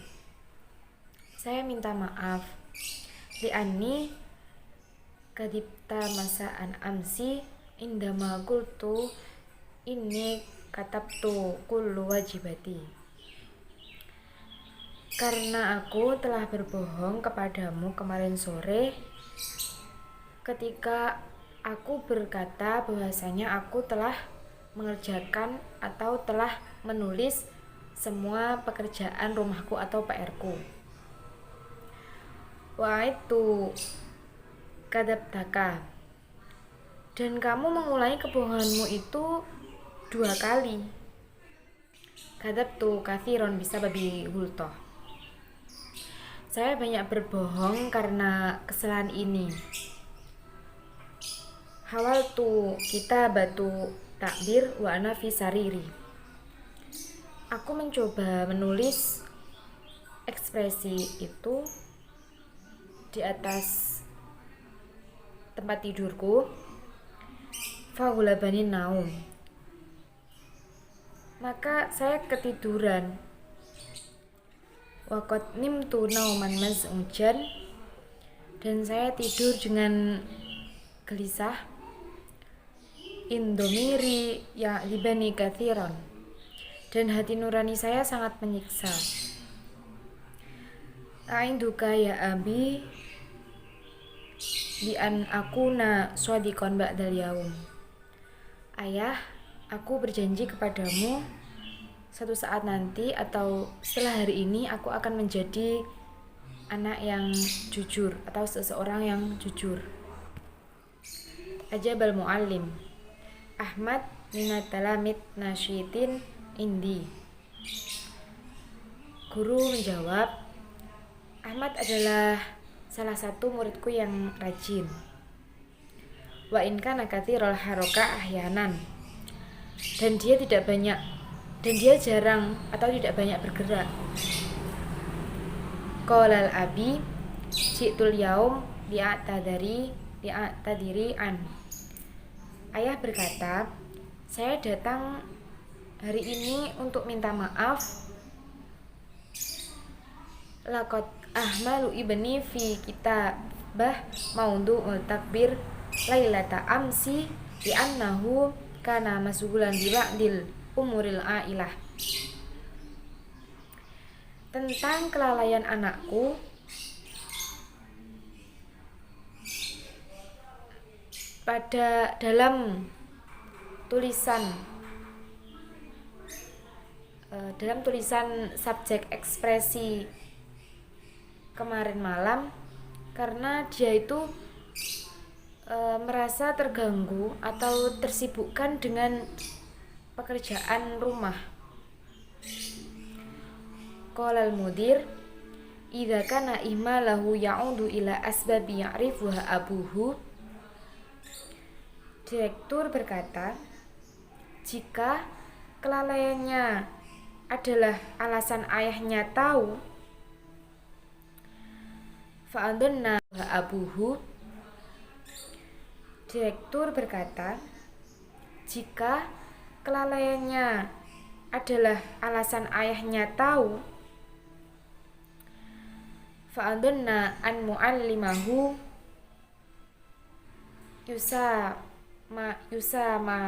saya minta maaf. Li'anni kadipta masa'an amsi indama qultu inni katabtu kullu wajibati, karena aku telah berbohong kepadamu kemarin sore ketika aku berkata bahwasanya aku telah mengerjakan atau telah menulis semua pekerjaan rumahku atau PR-ku. Wa itu kadzabtaka, dan kamu mengulangi kebohonganmu itu 2 kali. Kadzabtu katsiron bisababi hultoh. Saya banyak berbohong karena kesalahan ini. Hawaltu kitabatu takbir wa ana fi sariri. Aku mencoba menulis ekspresi itu di atas tempat tidurku. Fahulabani naum. Maka saya ketiduran. Waqad nimtu nauman maz'ujan, dan saya tidur dengan gelisah. Indomiri ya libani katsiran, dan hati nurani saya sangat menyiksa. A'induka ya abi li an akuna shadiqan ba'dal yaum. Ayah, aku berjanji kepadamu, satu saat nanti atau setelah hari ini aku akan menjadi anak yang jujur atau seseorang yang jujur. Ajabal muallim, Ahmad minat talamid nasyitin indi. Guru menjawab, Ahmad adalah salah satu muridku yang rajin. Wa in kana katsirul haroka ahyanan, dan dia jarang atau tidak banyak bergerak. Qolal abi ji'tul yaum li'atadiri an. Ayah berkata, saya datang hari ini untuk minta maaf. Laqad ahmalu ibni fi kitabah maudhu'ul takbir lailata amsi li'annahu kana mas'ulan bi'dil umuril ailah. Tentang kelalaian anakku dalam tulisan subjek ekspresi kemarin malam, karena dia itu merasa terganggu atau tersibukkan dengan pekerjaan rumah. Qolal mudir, idza kana ihmalahu ya'udu ila asbabi ya'rifuha abuhu. Direktur berkata, jika kelalaiannya adalah alasan ayahnya tahu, fa'adunna abuhu. Direktur berkata, jika kelalaiannya adalah alasan ayahnya tahu, fa'adunna an mu'allimahu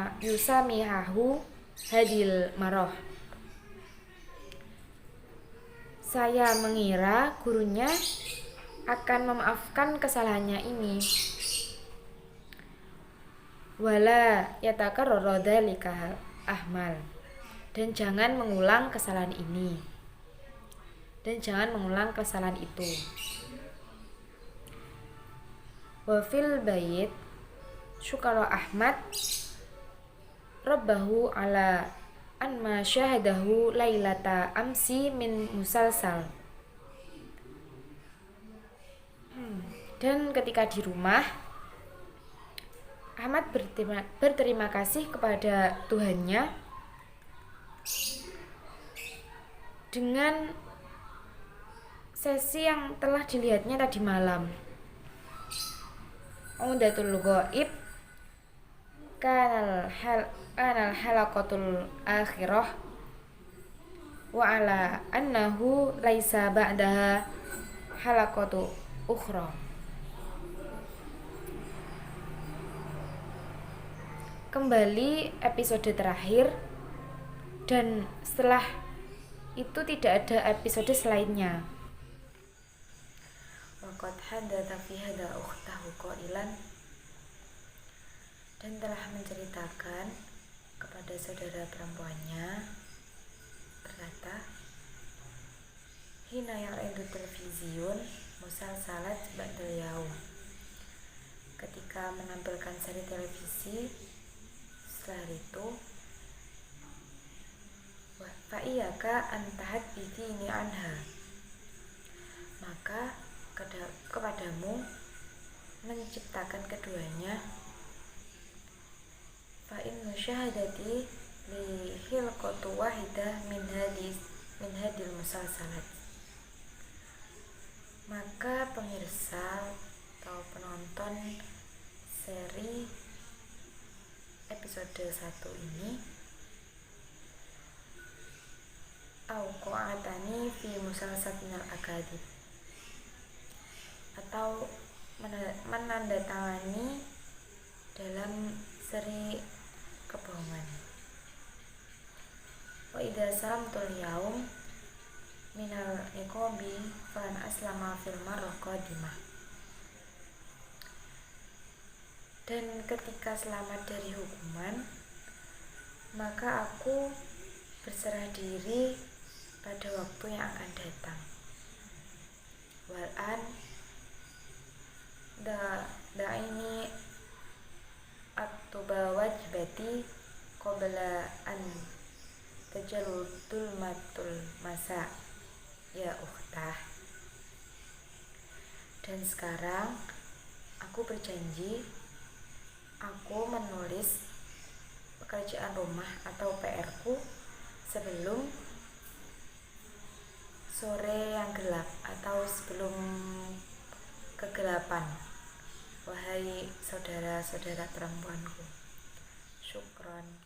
yusamihahu hadil maroh. Saya mengira gurunya akan memaafkan kesalahannya ini. Wala yatakarrara dzalika ahmal, dan jangan mengulang kesalahan ini, dan jangan mengulang kesalahan itu. Wa fil bait syukara Ahmad rabbahu ala an ma syahadahu lailata amsi min musalsal. Dan ketika di rumah, Ahmad berterima kasih kepada Tuhannya dengan sesi yang telah dilihatnya tadi malam. Umdatul Ghaib kanal halaqatul akhirah wa ala annahu laisa ba'daha halaqatu ukhra. Kembali episode terakhir, dan setelah itu tidak ada episode selainnya. Waqad haddatha fi hadha ukhtahu qailan, dan telah menceritakan kepada saudara perempuannya, berkata, hina ya'ridu televisiun musalsalat ba'dal yaum, ketika menampilkan seri televisi. Setelah itu, fa'iyaka antahat ini anha, maka kepadamu menciptakan keduanya. Fa'in musyahadati li hilqatu wahidah min hadil musalsalat, maka pemirsa atau penonton seri episode 1 ini auqa'atani fi musalsatinal akadib, atau menandatangani dalam seri kebohongan. Wa idza salamtul yaum minal iqabi falan aslama fil marrah qadimah, dan ketika selamat dari hukuman, maka aku berserah diri pada waktu yang akan datang. Wal'an da'ini aktuba wajibati qabla an tajaludul matul masa ya ukhtah. Dan sekarang aku berjanji, aku menulis pekerjaan rumah atau PR-ku sebelum sore yang gelap atau sebelum kegelapan. Wahai saudara-saudara perempuanku, syukron.